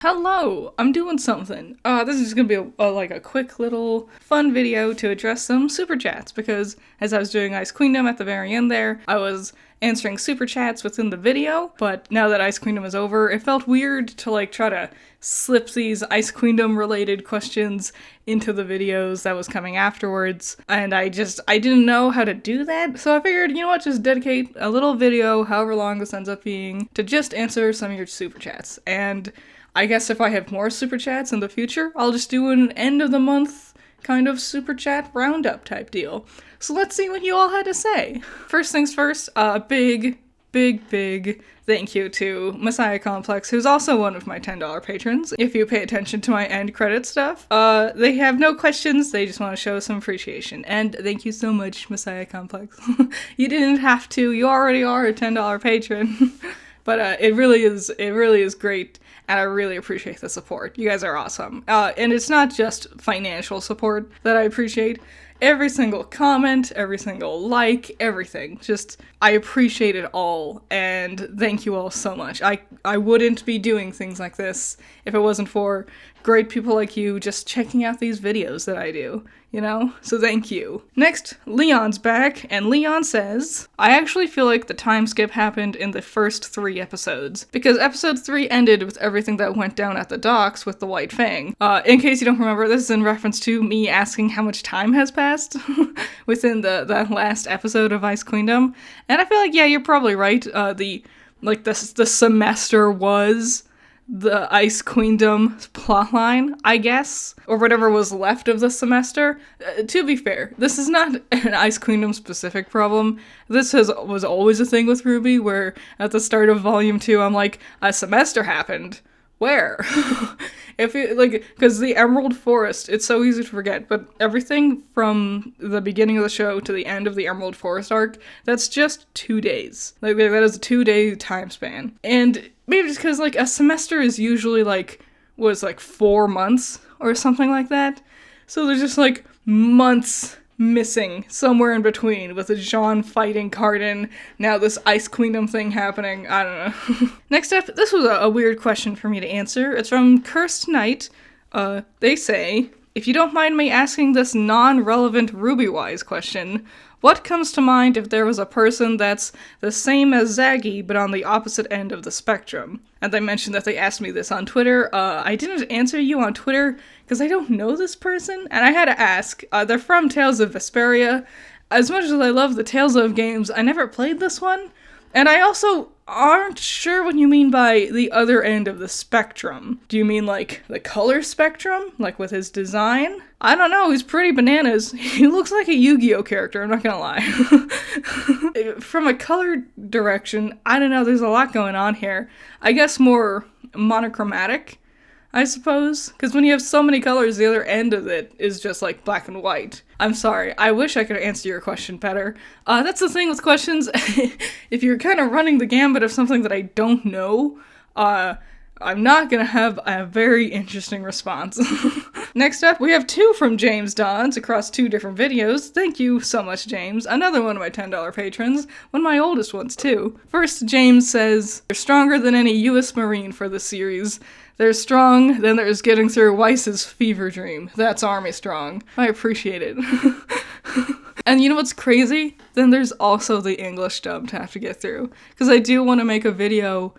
Hello, I'm doing something. This is gonna be a quick little fun video to address some super chats because as I was doing Ice Queendom at the very end there, I was answering super chats within the video, but now that Ice Queendom is over, it felt weird to try to slip these Ice Queendom related questions into the videos that was coming afterwards, and I didn't know how to do that, so I figured, you know what, just dedicate a little video, however long this ends up being, to just answer some of your super chats. And I guess if I have more super chats in the future, I'll just do an end of the month kind of super chat roundup type deal. So let's see what you all had to say. First things first, big thank you to Messiah Complex, who's also one of my $10 patrons. If you pay attention to my end credit stuff, they have no questions, they just want to show some appreciation. And thank you so much, Messiah Complex. You didn't have to, you already are a $10 patron. But it really is great, and I really appreciate the support. You guys are awesome. And it's not just financial support that I appreciate. Every single comment, every single like, everything. Just, I appreciate it all, and thank you all so much. I wouldn't be doing things like this if it wasn't for great people like you just checking out these videos that I do, you know? So thank you. Next, Leon's back, and Leon says, I actually feel like the time skip happened in the first 3 episodes, because episode 3 ended with everything that went down at the docks with the White Fang. In case you don't remember, this is in reference to me asking how much time has passed within the last episode of Ice Queendom, and I feel like, yeah, you're probably right. The semester was the Ice Queendom plotline, I guess, or whatever was left of the semester. To be fair, this is not an Ice Queendom specific problem. This was always a thing with RWBY, where at the start of Volume 2, I'm like, a semester happened. Where? If you, because the Emerald Forest, it's so easy to forget, but everything from the beginning of the show to the end of the Emerald Forest arc, that's just 2 days. That is a 2-day time span. And maybe just because, a semester is usually, 4 months or something like that. So there's just, months missing somewhere in between, with Jean fighting Cardin, now this Ice Queendom thing happening, I don't know. Next up, this was a weird question for me to answer. It's from Cursed Knight. They say, if you don't mind me asking this non-relevant RWBY-wise question, what comes to mind if there was a person that's the same as Zaggy, but on the opposite end of the spectrum? And they mentioned that they asked me this on Twitter. I didn't answer you on Twitter because I don't know this person, and I had to ask. They're from Tales of Vesperia. As much as I love the Tales of games, I never played this one, and I also aren't sure what you mean by the other end of the spectrum. Do you mean, the color spectrum? With his design? I don't know, he's pretty bananas. He looks like a Yu-Gi-Oh character, I'm not gonna lie. From a color direction, I don't know, there's a lot going on here. I guess more monochromatic, I suppose? Because when you have so many colors, the other end of it is just, black and white. I'm sorry, I wish I could answer your question better. That's the thing with questions. If you're kind of running the gambit of something that I don't know, I'm not gonna have a very interesting response. Next up, we have 2 from James Dons across 2 different videos. Thank you so much, James. Another one of my $10 patrons. One of my oldest ones, too. First, James says, they're stronger than any US Marine for this series. They're strong, then there's getting through Weiss's fever dream. That's Army strong. I appreciate it. And you know what's crazy? Then there's also the English dub to have to get through. Because I do want to make a video,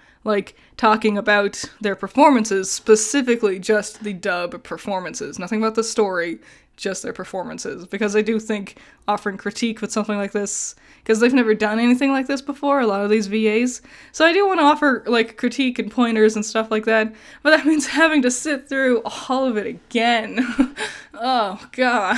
talking about their performances, specifically just the dub performances. Nothing about the story, just their performances. Because I do think offering critique with something like this, because they've never done anything like this before, a lot of these VAs. So I do want to offer, critique and pointers and stuff like that, but that means having to sit through all of it again. Oh, God.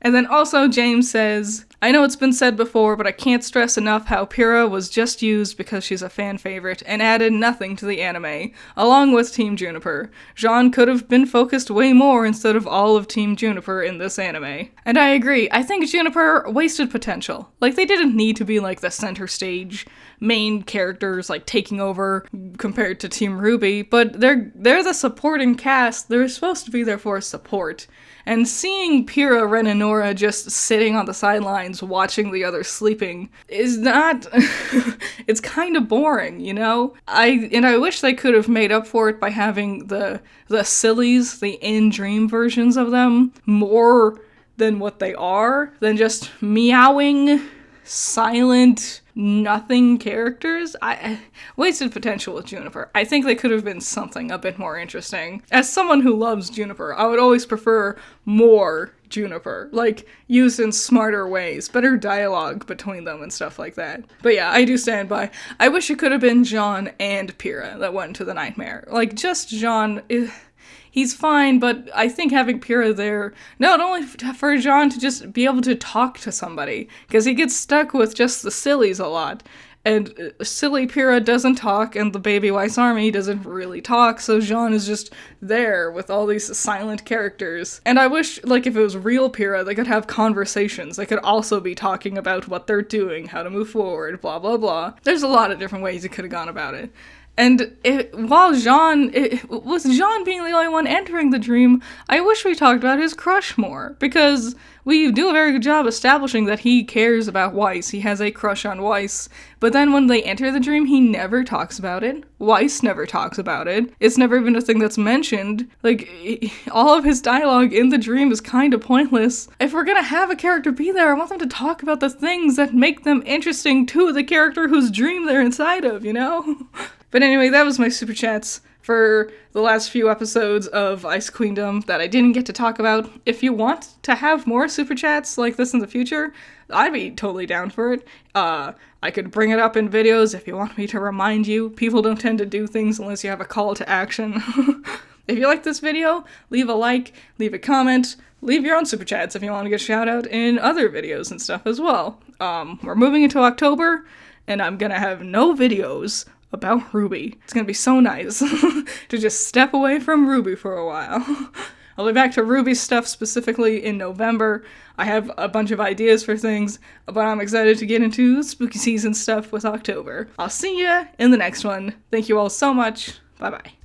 And then also James says, I know it's been said before, but I can't stress enough how Pyrrha was just used because she's a fan favorite and added nothing to the anime, along with Team Juniper. Jean could have been focused way more instead of all of Team Juniper in this anime. And I agree, I think Juniper wasted potential. They didn't need to be the center stage main characters taking over compared to Team RWBY, but they're the supporting cast. They're supposed to be there for support. And seeing Pyrrha, Ren, and Nora just sitting on the sidelines storylines watching the other sleeping is not it's kind of boring, you know? I wish they could have made up for it by having the sillies, the in-dream versions of them, more than what they are, than just meowing, silent, nothing characters. I wasted potential with Juniper. I think they could have been something a bit more interesting. As someone who loves Juniper, I would always prefer more Juniper, like used in smarter ways, better dialogue between them and stuff like that. But yeah, I do stand by. I wish it could have been John and Pyrrha that went into the nightmare. Like, just John he's fine, but I think having Pyrrha there, not only for John to just be able to talk to somebody, because he gets stuck with just the sillies a lot, and silly Pyrrha doesn't talk, and the Baby Weiss Army doesn't really talk, so Jean is just there with all these silent characters. And I wish, like, if it was real Pyrrha, they could have conversations. They could also be talking about what they're doing, how to move forward, blah blah blah. There's a lot of different ways you could have gone about it. And while Jean being the only one entering the dream, I wish we talked about his crush more, because we do a very good job establishing that he cares about Weiss. He has a crush on Weiss. But then when they enter the dream, he never talks about it. Weiss never talks about it. It's never even a thing that's mentioned. Like, all of his dialogue in the dream is kind of pointless. If we're gonna have a character be there, I want them to talk about the things that make them interesting to the character whose dream they're inside of, you know? But anyway, that was my super chats for the last few episodes of Ice Queendom that I didn't get to talk about. If you want to have more super chats like this in the future, I'd be totally down for it. I could bring it up in videos if you want me to remind you. People don't tend to do things unless you have a call to action. If you like this video, leave a like, leave a comment, leave your own super chats if you want to get a shout out in other videos and stuff as well. We're moving into October, and I'm gonna have no videos about Ruby. It's gonna be so nice to just step away from Ruby for a while. I'll be back to Ruby stuff specifically in November. I have a bunch of ideas for things, but I'm excited to get into spooky season stuff with October. I'll see ya in the next one. Thank you all so much. Bye-bye.